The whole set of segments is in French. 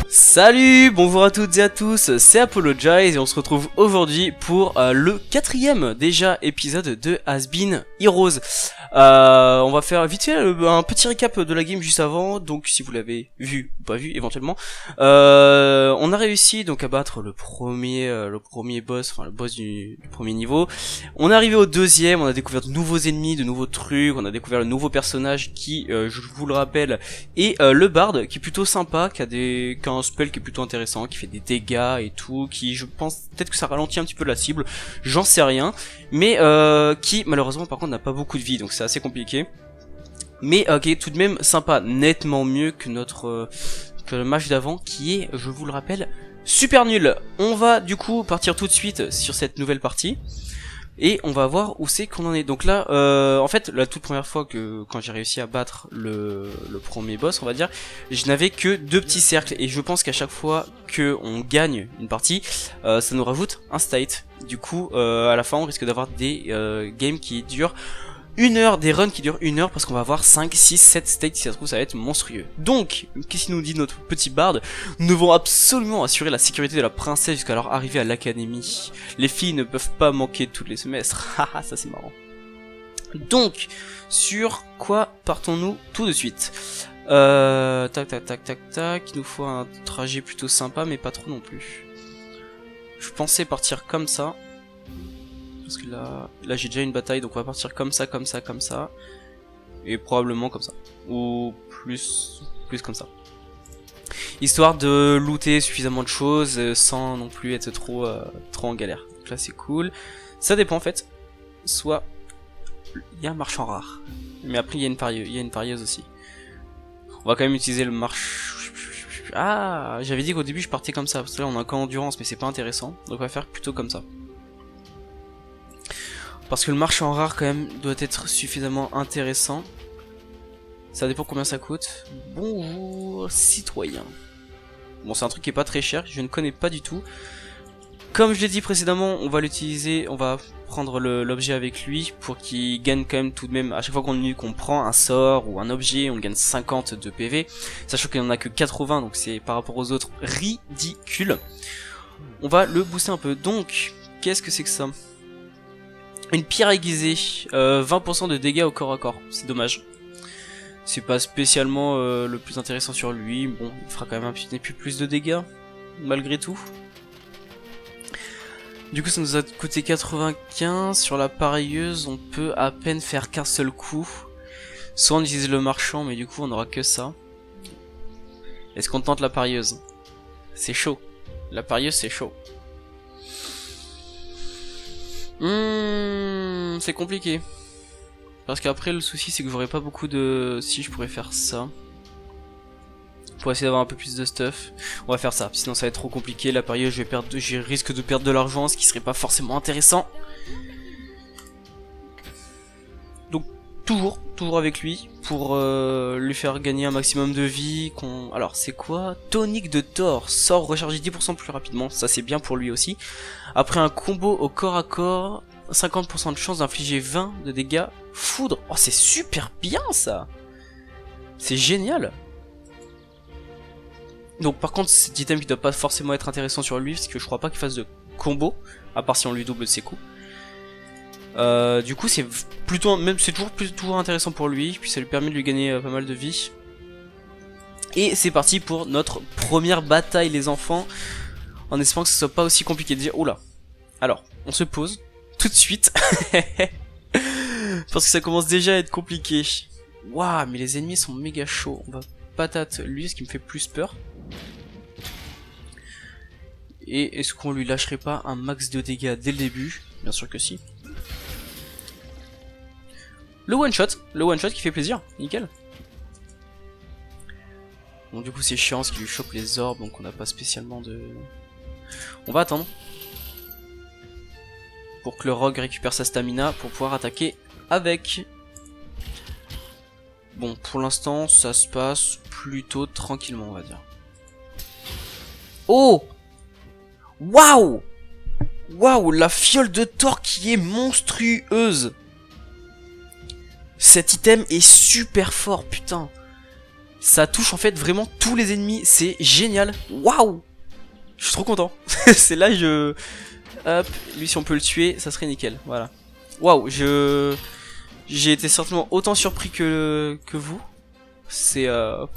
Salut, bonjour à toutes et à tous, c'est Apologize et on se retrouve aujourd'hui pour le 4e déjà épisode de Has Been Heroes. On va faire vite fait un petit récap de la game juste avant, donc si vous l'avez vu ou pas vu éventuellement. On a réussi donc à battre le premier boss, enfin le boss du premier niveau. On est arrivé au deuxième, on a découvert de nouveaux ennemis, de nouveaux trucs, on a découvert le nouveau personnage qui, je vous le rappelle, est le Bard, qui est plutôt sympa, qui a un spell qui est plutôt intéressant, qui fait des dégâts et tout, qui je pense peut-être que ça ralentit un petit peu la cible, j'en sais rien, mais qui malheureusement par contre n'a pas beaucoup de vie, donc c'est assez compliqué, mais qui est tout de même sympa, nettement mieux que que le match d'avant qui est, je vous le rappelle, super nul. On va du coup partir tout de suite sur cette nouvelle partie et on va voir où c'est qu'on en est. Donc là, en fait, la toute première fois quand j'ai réussi à battre le premier boss, on va dire, je n'avais que 2 petits cercles et je pense qu'à chaque fois que on gagne une partie, ça nous rajoute un state. Du coup, à la fin, on risque d'avoir des games qui durent 1 heure, des runs qui durent 1 heure parce qu'on va avoir 5, 6, 7 states, si ça se trouve ça va être monstrueux. Donc, qu'est-ce qu'il nous dit notre petit bard? Nous devons absolument assurer la sécurité de la princesse jusqu'à leur arrivée à l'académie. Les filles ne peuvent pas manquer tous les semestres. Haha, ça c'est marrant. Donc, sur quoi partons-nous tout de suite? Tac, il nous faut un trajet plutôt sympa mais pas trop non plus. Je pensais partir comme ça. Parce que là j'ai déjà une bataille, donc on va partir comme ça, et probablement comme ça, ou plus comme ça, histoire de looter suffisamment de choses sans non plus être trop en galère. Donc là c'est cool, ça dépend en fait, soit il y a un marchand rare, mais après il y a une parieuse aussi. On va quand même utiliser le Ah, j'avais dit qu'au début je partais comme ça, parce que là on a un camp endurance mais c'est pas intéressant, donc on va faire plutôt comme ça. Parce que le marchand rare quand même doit être suffisamment intéressant. Ça dépend combien ça coûte. Bonjour citoyen. Bon, c'est un truc qui est pas très cher, je ne connais pas du tout. Comme je l'ai dit précédemment, on va l'utiliser, on va prendre l'objet avec lui pour qu'il gagne quand même tout de même, à chaque fois qu'on prend un sort ou un objet, on gagne 50 de PV, sachant qu'il n'y en a que 80, donc c'est par rapport aux autres ridicule. On va le booster un peu. Donc, qu'est-ce que c'est que ça ? Une pierre aiguisée, 20% de dégâts au corps à corps, c'est dommage. C'est pas spécialement le plus intéressant sur lui, bon, il fera quand même un petit peu plus de dégâts, malgré tout. Du coup ça nous a coûté 95, sur la pareilleuse on peut à peine faire qu'un seul coup. Soit on utilise le marchand, mais du coup on aura que ça. Est-ce qu'on tente la pareilleuse? C'est chaud, la pareilleuse c'est chaud. C'est compliqué. Parce qu'après le souci c'est que j'aurais pas beaucoup de... Si je pourrais faire ça pour essayer d'avoir un peu plus de stuff. On va faire ça, sinon ça va être trop compliqué. La période je risque de perdre de l'argent, ce qui serait pas forcément intéressant. Donc toujours avec lui pour lui faire gagner un maximum de vie. Alors c'est quoi? Tonique de Thor, sort rechargé 10% plus rapidement, ça c'est bien pour lui aussi. Après un combo au corps à corps, 50% de chance d'infliger 20 de dégâts foudre. Oh c'est super bien ça. C'est génial. Donc par contre cet item qui doit pas forcément être intéressant sur lui, parce que je crois pas qu'il fasse de combo, à part si on lui double ses coups. Du coup c'est plutôt, même c'est toujours intéressant pour lui, puis ça lui permet de lui gagner pas mal de vie. Et c'est parti pour notre première bataille les enfants, en espérant que ce soit pas aussi compliqué de dire. Oula. Alors on se pose tout de suite parce que ça commence déjà à être compliqué. Waouh, mais les ennemis sont méga chauds. On va patate lui, ce qui me fait plus peur. Et est-ce qu'on lui lâcherait pas un max de dégâts dès le début? Bien sûr que si. Le one shot qui fait plaisir, nickel. Bon du coup c'est chiant parce qu'il lui chope les orbes, donc on n'a pas spécialement de... On va attendre pour que le rogue récupère sa stamina pour pouvoir attaquer avec. Bon pour l'instant ça se passe plutôt tranquillement on va dire. Oh! Waouh! Waouh, la fiole de Thor qui est monstrueuse. Cet item est super fort, putain. Ça touche en fait vraiment tous les ennemis, c'est génial. Waouh, je suis trop content. C'est là je... Hop, lui si on peut le tuer, ça serait nickel, voilà. Waouh, j'ai été certainement autant surpris que vous. C'est... Je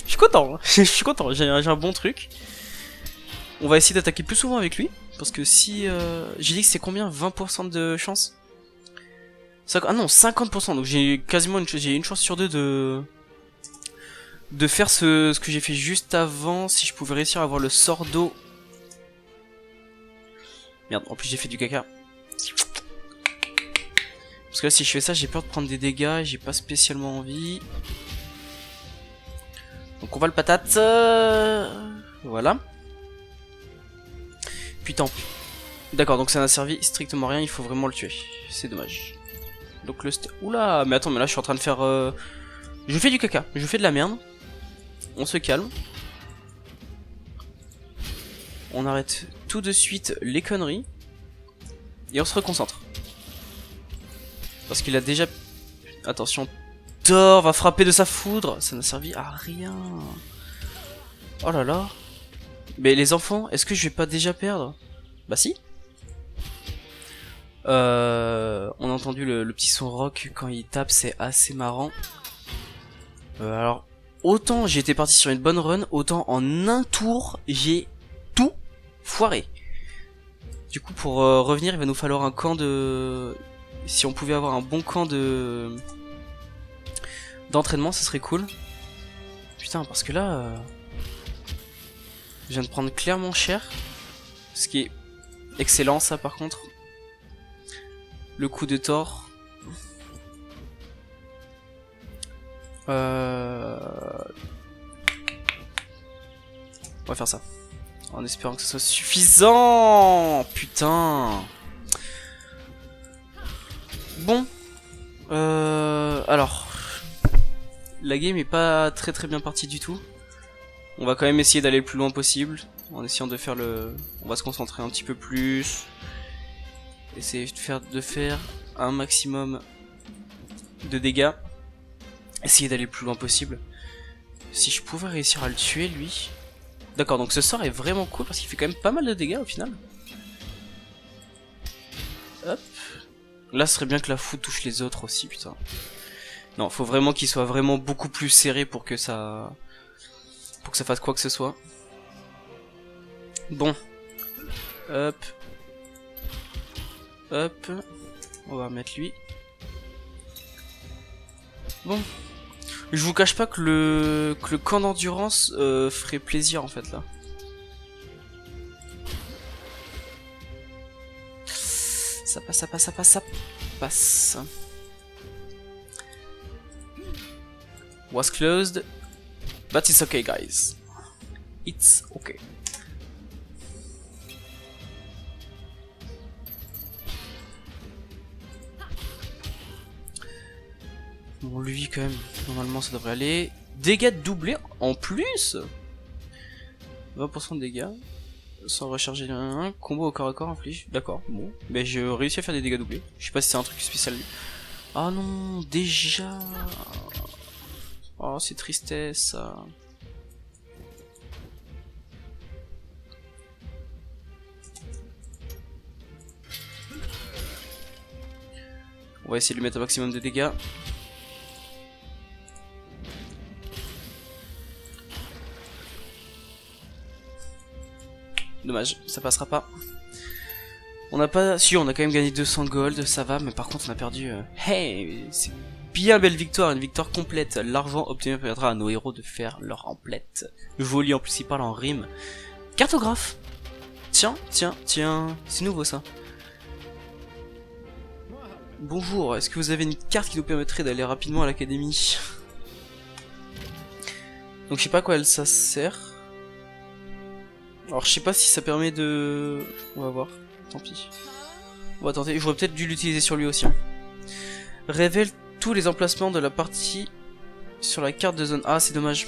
suis content, hein. Je suis content, j'ai un bon truc. On va essayer d'attaquer plus souvent avec lui. Parce que si... J'ai dit que c'est combien? 20% de chance? Ah non, 50%, donc j'ai quasiment une chance sur deux de faire ce que j'ai fait juste avant. Si je pouvais réussir à avoir le sort d'eau. Merde, en plus j'ai fait du caca. Parce que là si je fais ça j'ai peur de prendre des dégâts, j'ai pas spécialement envie. Donc on va le patate. Voilà. Putain. D'accord, donc ça n'a servi strictement rien, il faut vraiment le tuer. C'est dommage. Donc le oula, mais attends, mais là je suis en train de faire... Je fais du caca, je fais de la merde. On se calme. On arrête tout de suite les conneries. Et on se reconcentre. Parce qu'il a déjà... Attention, Thor va frapper de sa foudre. Ça n'a servi à rien. Oh là là. Mais les enfants, est-ce que je vais pas déjà perdre? Bah si. On a entendu le petit son rock quand il tape, c'est assez marrant. Alors, autant j'ai été parti sur une bonne run, autant en un tour, j'ai tout foiré. Du coup, pour revenir, il va nous falloir un camp de... Si on pouvait avoir un bon camp de... d'entraînement, ça serait cool. Putain, parce que là... Je viens de prendre clairement cher. Ce qui est excellent, ça, par contre. Le coup de Thor. On va faire ça. En espérant que ce soit suffisant. Putain. Bon. Alors. La game est pas très bien partie du tout. On va quand même essayer d'aller le plus loin possible. En essayant de faire le... On va se concentrer un petit peu plus. Essayer de faire un maximum de dégâts. Essayer d'aller le plus loin possible. Si je pouvais réussir à le tuer lui. D'accord, donc ce sort est vraiment cool parce qu'il fait quand même pas mal de dégâts au final. Hop. Là ce serait bien que la foudre touche les autres aussi, putain. Non, faut vraiment qu'il soit vraiment beaucoup plus serré pour que ça... Pour que ça fasse quoi que ce soit. Bon. Hop. Hop. On va remettre lui. Bon. Je vous cache pas que le camp d'endurance ferait plaisir en fait là. Ça passe, ça passe, ça passe, ça passe. Was closed. But it's okay guys. It's okay. Bon lui quand même, normalement ça devrait aller. Dégâts doublés en plus. 20% de dégâts. Sans recharger un combo au corps à corps inflige. D'accord, bon. Mais j'ai réussi à faire des dégâts doublés. Je sais pas si c'est un truc spécial. Ah non, déjà. Oh c'est tristesse ça. On va essayer de lui mettre un maximum de dégâts. Dommage, ça passera pas. On n'a pas... Si, on a quand même gagné 200 gold, ça va, mais par contre on a perdu... Hey, c'est bien belle victoire, une victoire complète. L'argent obtenu permettra à nos héros de faire leur emplette. Joli, en plus il parle en rime. Cartographe. Tiens, tiens, tiens, c'est nouveau ça. Bonjour, est-ce que vous avez une carte qui nous permettrait d'aller rapidement à l'académie? Donc je sais pas à quoi ça sert. Alors je sais pas si ça permet de... On va voir, tant pis. On va tenter, j'aurais peut-être dû l'utiliser sur lui aussi. Révèle tous les emplacements de la partie sur la carte de zone. Ah c'est dommage.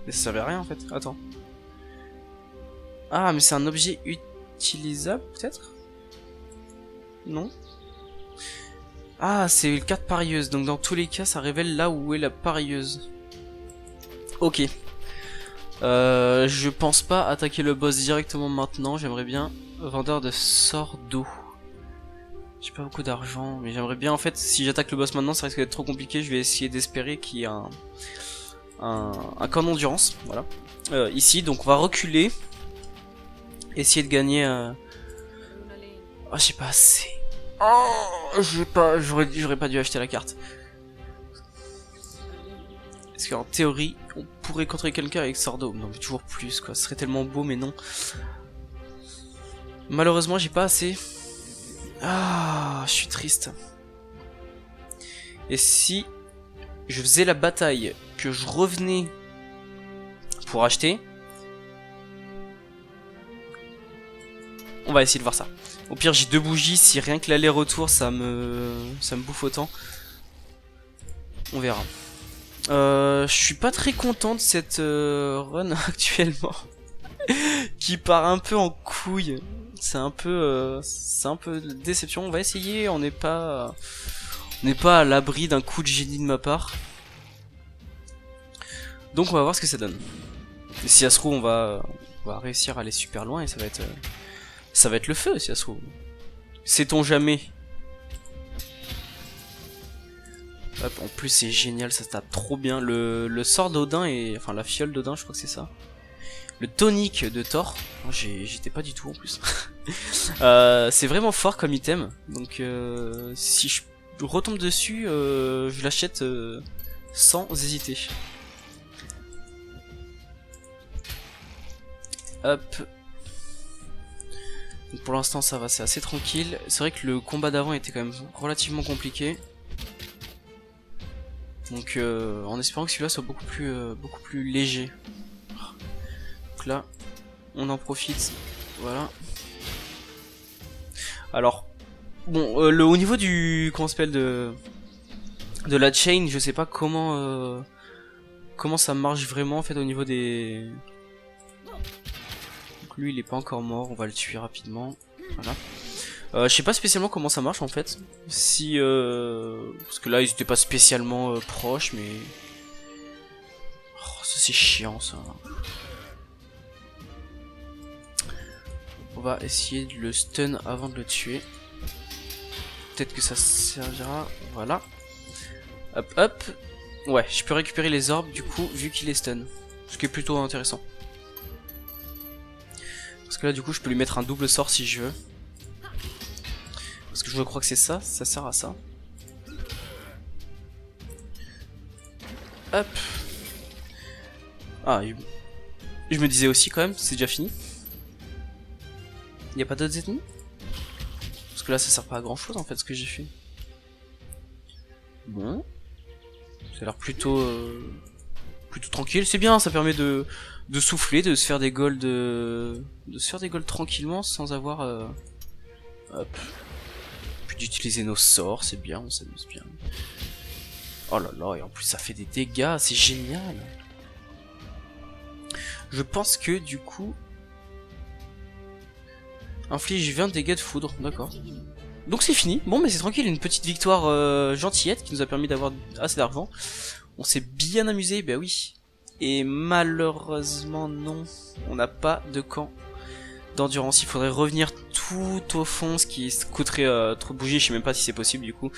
Mais ça servait à rien en fait, attends. Ah, mais c'est un objet utilisable, peut-être? Non? Ah, c'est une carte parieuse, donc dans tous les cas, ça révèle là où est la parieuse. Ok. Je pense pas attaquer le boss directement maintenant, j'aimerais bien... Vendeur de sorts d'eau. J'ai pas beaucoup d'argent, mais j'aimerais bien, en fait, si j'attaque le boss maintenant, ça risque d'être trop compliqué, je vais essayer d'espérer qu'il y a un camp d'endurance, voilà. Ici, donc on va reculer. Essayer de gagner... Oh, j'ai pas assez. Oh, j'aurais pas dû acheter la carte. Parce qu'en théorie, on pourrait contrer quelqu'un avec sort d'eau. Non, mais toujours plus, quoi. Ce serait tellement beau, mais non. Malheureusement, j'ai pas assez. Ah, je suis triste. Et si je faisais la bataille, que je revenais pour acheter, on va essayer de voir ça. Au pire, j'ai 2 bougies, si rien que l'aller-retour, ça me bouffe autant. On verra. Je suis pas très content de cette run actuellement. Qui part un peu en couille. C'est un peu déception. On va essayer, on n'est pas à l'abri d'un coup de génie de ma part. Donc on va voir ce que ça donne. Et si ça se trouve, on va réussir à aller super loin et ça va être le feu si ça se trouve. Sait-on jamais. Hop, en plus c'est génial, ça se tape trop bien. Le sort d'Odin et enfin la fiole d'Odin, je crois que c'est ça. Le tonique de Thor, j'étais pas du tout en plus. C'est vraiment fort comme item, donc si je retombe dessus, je l'achète sans hésiter. Hop. Donc pour l'instant ça va, c'est assez tranquille. C'est vrai que le combat d'avant était quand même relativement compliqué. Donc en espérant que celui-là soit beaucoup plus léger. Donc là, on en profite. Voilà. Alors, bon, au niveau du comment s'appelle de la chain, je sais pas comment ça marche vraiment en fait au niveau des. Donc lui, il est pas encore mort, on va le tuer rapidement. Voilà. Je sais pas spécialement comment ça marche en fait. Si parce que là ils étaient pas spécialement proches, mais oh, ça c'est chiant ça. On va essayer de le stun avant de le tuer. Peut-être que ça servira. Voilà. Hop hop. Ouais, je peux récupérer les orbes du coup vu qu'il est stun, ce qui est plutôt intéressant. Parce que là du coup je peux lui mettre un double sort si je veux. Parce que je crois que c'est ça sert à ça. Hop. Ah, je me disais aussi quand même, c'est déjà fini. Il n'y a pas d'autres ennemis? Parce que là ça sert pas à grand chose en fait ce que j'ai fait. Bon. Ça a l'air plutôt tranquille, c'est bien, ça permet de souffler, de se faire des golds tranquillement sans avoir hop. D'utiliser nos sorts, c'est bien, on s'amuse bien. Oh là là, et en plus ça fait des dégâts, c'est génial. Je pense que du coup inflige 20 dégâts de foudre, d'accord. Donc c'est fini, bon mais c'est tranquille, une petite victoire gentillette qui nous a permis d'avoir assez d'argent. On s'est bien amusé, bah oui. Et malheureusement non, on n'a pas de camp d'endurance, il faudrait revenir tout au fond, ce qui coûterait trop de bougies, je sais même pas si c'est possible du coup.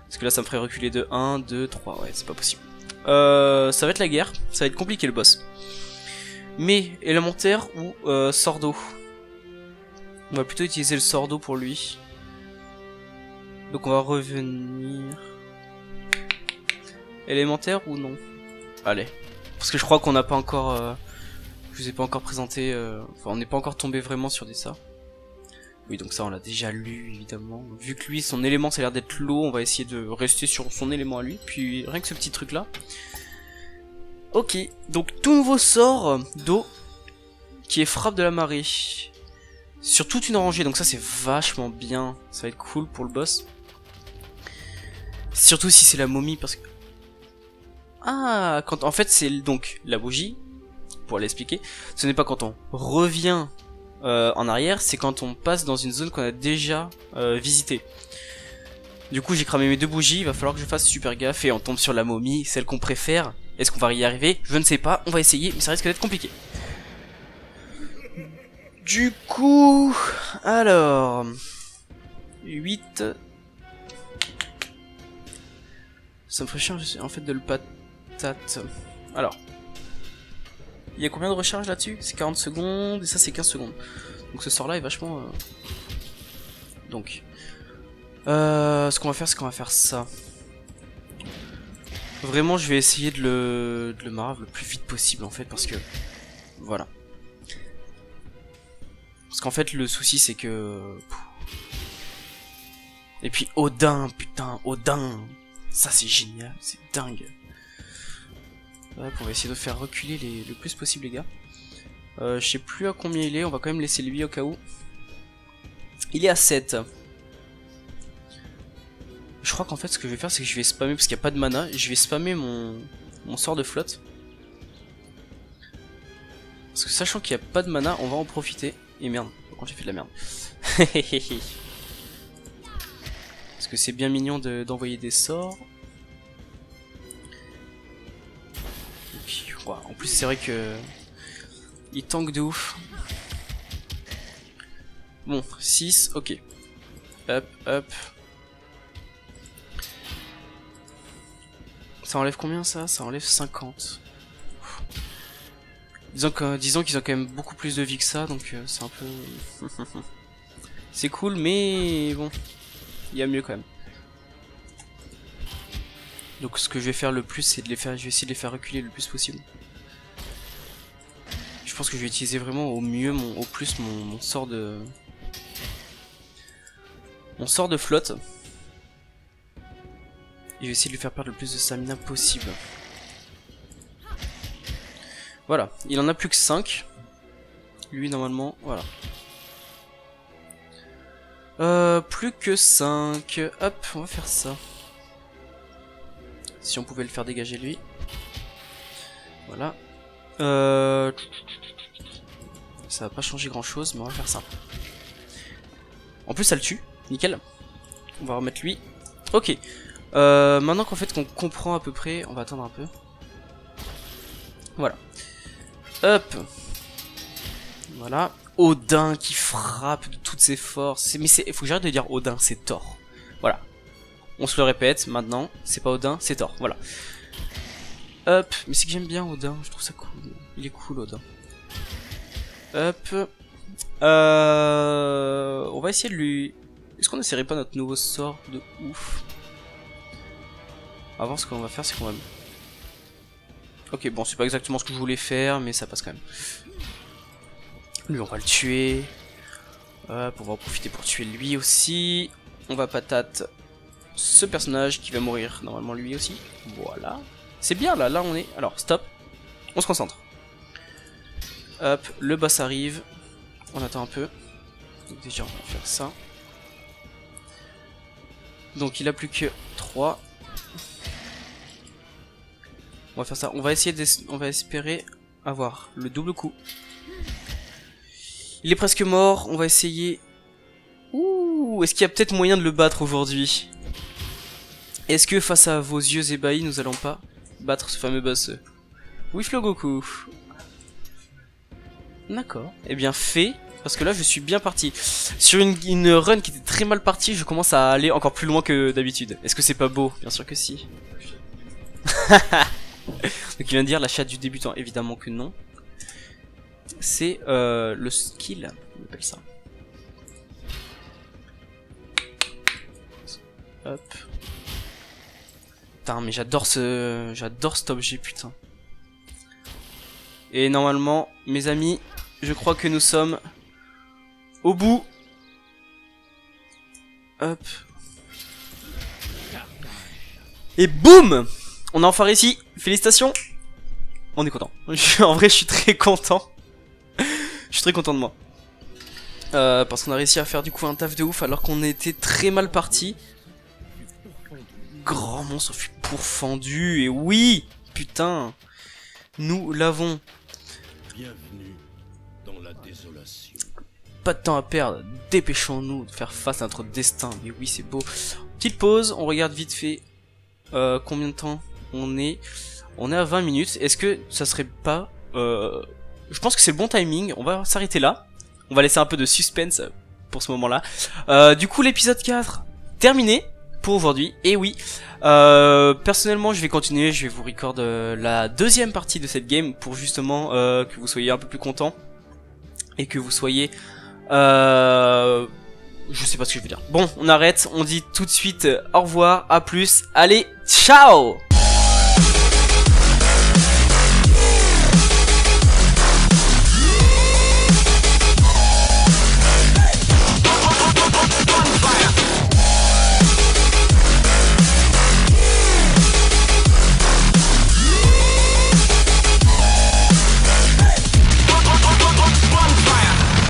Parce que là ça me ferait reculer de 1, 2, 3, ouais c'est pas possible. Ça va être la guerre, ça va être compliqué le boss. Mais élémentaire ou sort d'eau? On va plutôt utiliser le sort d'eau pour lui. Donc on va revenir... Élémentaire ou non? Allez. Parce que je crois qu'on n'a pas encore... je vous ai pas encore présenté... Enfin on n'est pas encore tombé vraiment sur des ça. Oui donc ça on l'a déjà lu évidemment. Vu que lui son élément ça a l'air d'être l'eau, on va essayer de rester sur son élément à lui. Puis rien que ce petit truc là. Ok, donc tout nouveau sort d'eau qui est frappe de la marée. Sur toute une rangée, donc ça c'est vachement bien. Ça va être cool pour le boss. Surtout si c'est la momie parce que... en fait c'est donc la bougie, pour l'expliquer. Ce n'est pas quand on revient en arrière, c'est quand on passe dans une zone qu'on a déjà visitée. Du coup j'ai cramé mes 2 bougies, il va falloir que je fasse super gaffe et on tombe sur la momie, celle qu'on préfère. Est-ce qu'on va y arriver? Je ne sais pas, on va essayer, mais ça risque d'être compliqué. Du coup, alors... 8... Ça me ferait chier en fait de le patate. Alors... Il y a combien de recharge là-dessus? C'est 40 secondes et ça c'est 15 secondes. Donc ce sort là est vachement... Donc... ce qu'on va faire, c'est qu'on va faire ça. Vraiment, je vais essayer de le marave le plus vite possible en fait, parce que... Voilà. Parce qu'en fait, le souci c'est que... Et puis Odin, putain, Odin. Ça c'est génial, c'est dingue. Hop, on va essayer de faire reculer le plus possible les gars. Je sais plus à combien il est, on va quand même laisser lui au cas où. Il est à 7. Je crois qu'en fait ce que je vais faire c'est que je vais spammer parce qu'il n'y a pas de mana. Je vais spammer mon sort de flotte. Parce que sachant qu'il n'y a pas de mana, on va en profiter. Et merde, quand j'ai fait de la merde. Parce que c'est bien mignon d'envoyer des sorts. Et puis, wow. En plus c'est vrai que... Il tank de ouf. Bon, 6, ok. Hop, hop. Ça enlève combien ça? Ça enlève 50. Disons qu'ils ont quand même beaucoup plus de vie que ça, donc c'est un peu... C'est cool, mais bon, il y a mieux quand même. Donc ce que je vais faire le plus, c'est de les faire, je vais essayer de les faire reculer le plus possible. Je pense que je vais utiliser vraiment au mieux, au plus mon sort de... Mon sort de flotte. Et je vais essayer de lui faire perdre le plus de stamina possible. Voilà, il en a plus que 5. Lui normalement, voilà. Plus que 5. Hop, on va faire ça. Si on pouvait le faire dégager lui. Voilà. Ça va pas changer grand chose, mais on va faire ça. En plus ça le tue, nickel. On va remettre lui. Ok. Maintenant qu'en fait qu'on comprend à peu près, on va attendre un peu. Voilà. Hop. Voilà. Odin qui frappe de toutes ses forces. Mais il faut que j'arrête de dire Odin, c'est Thor. Voilà. On se le répète maintenant. C'est pas Odin, c'est Thor. Voilà. Hop. Mais c'est que j'aime bien Odin. Je trouve ça cool. Il est cool Odin. Hop. On va essayer de lui... Est-ce qu'on essaierait pas notre nouveau sort de ouf? Avant, ce qu'on va faire, c'est qu'on va... Ok, bon, c'est pas exactement ce que je voulais faire, mais ça passe quand même. Lui, on va le tuer. Hop, on va en profiter pour tuer lui aussi. On va patate ce personnage qui va mourir, normalement lui aussi. Voilà. C'est bien, là on est... Alors, stop. On se concentre. Hop, le boss arrive. On attend un peu. Donc déjà, on va faire ça. Donc, il a plus que 3. On va faire ça. On va essayer on va espérer avoir le double coup. Il est presque mort. On va essayer. Ouh, est-ce qu'il y a peut-être moyen de le battre aujourd'hui? Est-ce que face à vos yeux ébahis, nous allons pas battre ce fameux boss? Oui, Goku. D'accord. Eh bien, fait. Parce que là, je suis bien parti. Sur une run qui était très mal partie, je commence à aller encore plus loin que d'habitude. Est-ce que c'est pas beau? Bien sûr que si. Donc il vient de dire la chatte du débutant, évidemment que non. C'est le skill, on appelle ça. Hop. Putain, mais j'adore cet objet, putain. Et normalement, mes amis, je crois que nous sommes au bout. Hop. Et boum! On a enfin réussi, félicitations. On est content. En vrai, je suis très content. Je suis très content de moi. Parce qu'on a réussi à faire du coup un taf de ouf alors qu'on était très mal parti. Grand monstre fut pourfendu. Et oui, putain, nous l'avons. Bienvenue dans la désolation. pas de temps à perdre, dépêchons-nous de faire face à notre destin. Mais oui, c'est beau. Petite pause, on regarde vite fait combien de temps on est. On est à 20 minutes. Est-ce que ça serait pas... je pense que c'est le bon timing. On va s'arrêter là. On va laisser un peu de suspense pour ce moment-là. Du coup, l'épisode 4, terminé pour aujourd'hui. Et oui, personnellement, je vais continuer. Je vais vous record la deuxième partie de cette game pour justement que vous soyez un peu plus content. Et que vous soyez... je sais pas ce que je veux dire. Bon, on arrête. On dit tout de suite au revoir. À plus. Allez, ciao!